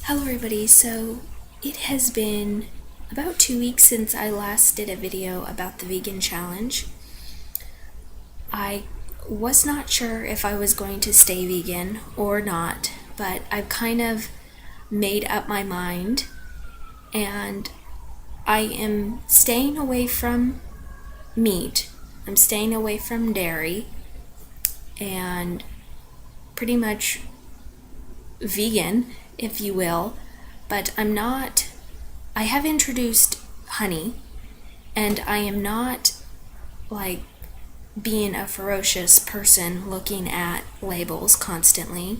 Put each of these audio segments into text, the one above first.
Hello everybody, so it has been about 2 weeks since I last did a video about the vegan challenge. I was not sure if I was going to stay vegan or not, but I've kind of made up my mind and I am staying away from meat. I'm staying away from dairy and pretty much vegan, if you will, but I have introduced honey, and I am not like being a ferocious person looking at labels constantly.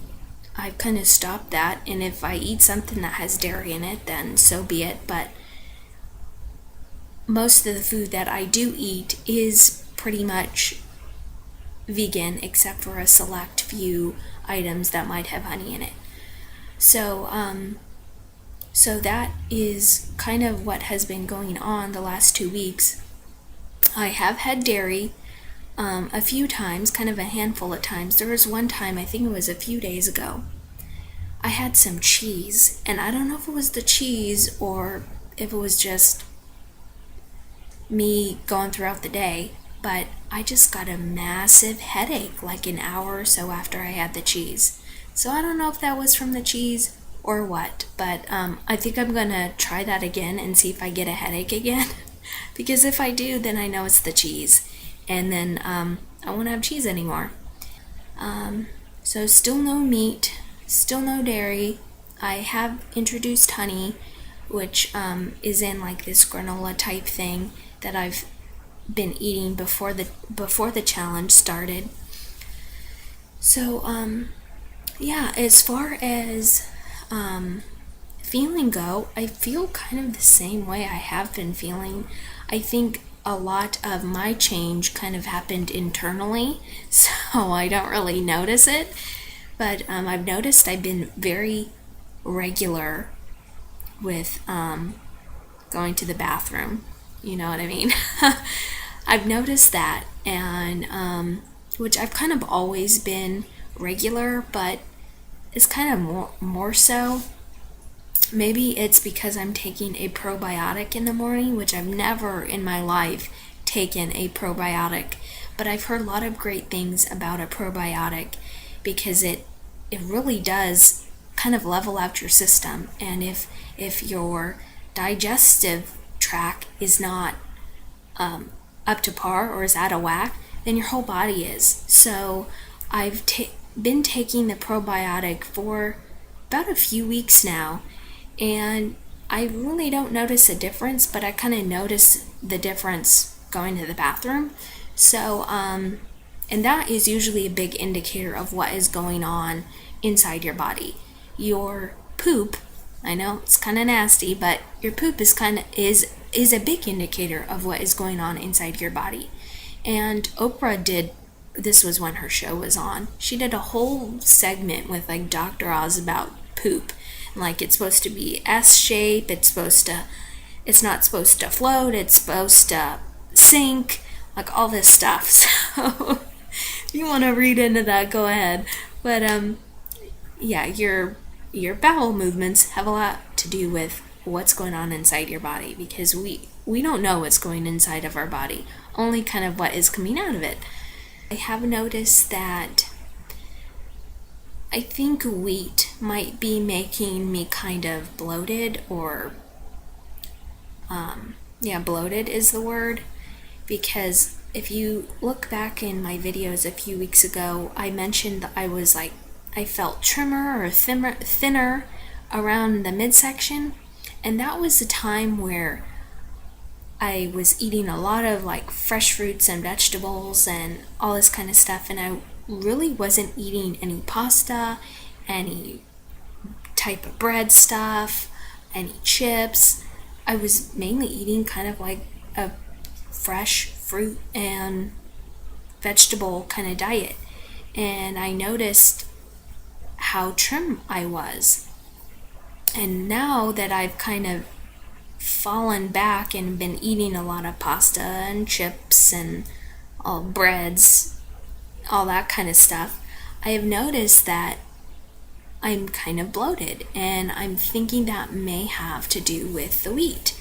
I've kind of stopped that, and if I eat something that has dairy in it, then so be it, but most of the food that I do eat is pretty much vegan, except for a select few items that might have honey in it. So that is kind of what has been going on the last 2 weeks. I have had dairy a few times, kind of a handful of times. There was one time, I think it was a few days ago, I had some cheese, and I don't know if it was the cheese or if it was just me going throughout the day, but I just got a massive headache like an hour or so after I had the cheese. So I don't know if that was from the cheese or what, but I think I'm gonna try that again and see if I get a headache again. Because if I do, then I know it's the cheese, and then I won't have cheese anymore. So still no meat, still no dairy. I have introduced honey, which is in like this granola type thing that I've been eating before the challenge started. So yeah, as far as feeling go, I feel kind of the same way I have been feeling. I think a lot of my change kind of happened internally, so I don't really notice it. But I've noticed I've been very regular with going to the bathroom. You know what I mean? I've noticed that, and which I've kind of always been regular, but it's kind of more so. Maybe it's because I'm taking a probiotic in the morning, which I've never in my life taken a probiotic, but I've heard a lot of great things about a probiotic because it really does kind of level out your system. And if your digestive tract is not up to par or is out of whack, then your whole body is. So I've been taking the probiotic for about a few weeks now, and I really don't notice a difference, but I kind of notice the difference going to the bathroom. So and that is usually a big indicator of what is going on inside your body. Your poop, I know it's kind of nasty, but your poop is a big indicator of what is going on inside your body. And Oprah this was when her show was on, she did a whole segment with like Dr. Oz about poop. Like it's supposed to be S shape, it's not supposed to float, it's supposed to sink, like all this stuff. So if you want to read into that, go ahead. But yeah, your bowel movements have a lot to do with what's going on inside your body, because we don't know what's going inside of our body, only kind of what is coming out of it. I have noticed that I think wheat might be making me kind of bloated, or bloated is the word, because if you look back in my videos a few weeks ago, I mentioned that I felt trimmer or thinner around the midsection, and that was the time where I was eating a lot of like fresh fruits and vegetables and all this kind of stuff, and I really wasn't eating any pasta, any type of bread stuff, any chips. I was mainly eating kind of like a fresh fruit and vegetable kind of diet, and I noticed how trim I was. And now that I've kind of fallen back and been eating a lot of pasta and chips and all breads, all that kind of stuff, I have noticed that I'm kind of bloated, and I'm thinking that may have to do with the wheat.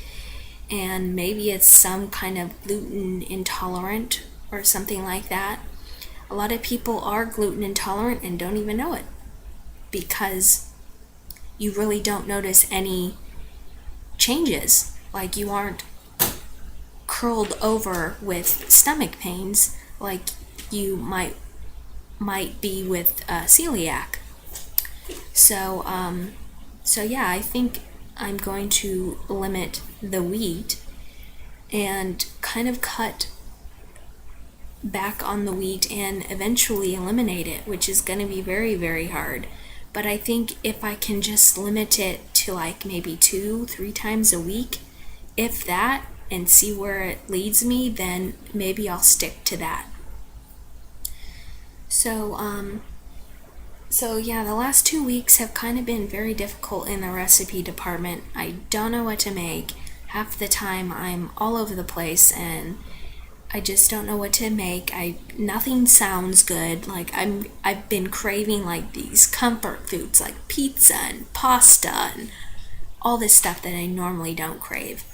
And maybe it's some kind of gluten intolerant or something like that. A lot of people are gluten intolerant and don't even know it, because you really don't notice any changes. Like, you aren't curled over with stomach pains like you might be with celiac. So yeah, I think I'm going to limit the wheat and kind of cut back on the wheat and eventually eliminate it, which is going to be very, very hard. But I think if I can just limit it to like maybe 2-3 times a week, if that, and see where it leads me, then maybe I'll stick to that. So yeah, the last 2 weeks have kind of been very difficult in the recipe department. I don't know what to make. Half the time I'm all over the place and I just don't know what to make. Nothing sounds good. Like, I've been craving like these comfort foods like pizza and pasta and all this stuff that I normally don't crave.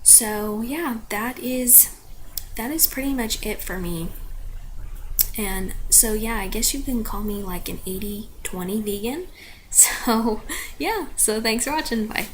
So yeah, that is pretty much it for me. And so yeah, I guess you can call me like an 80-20 vegan. So yeah, so thanks for watching. Bye.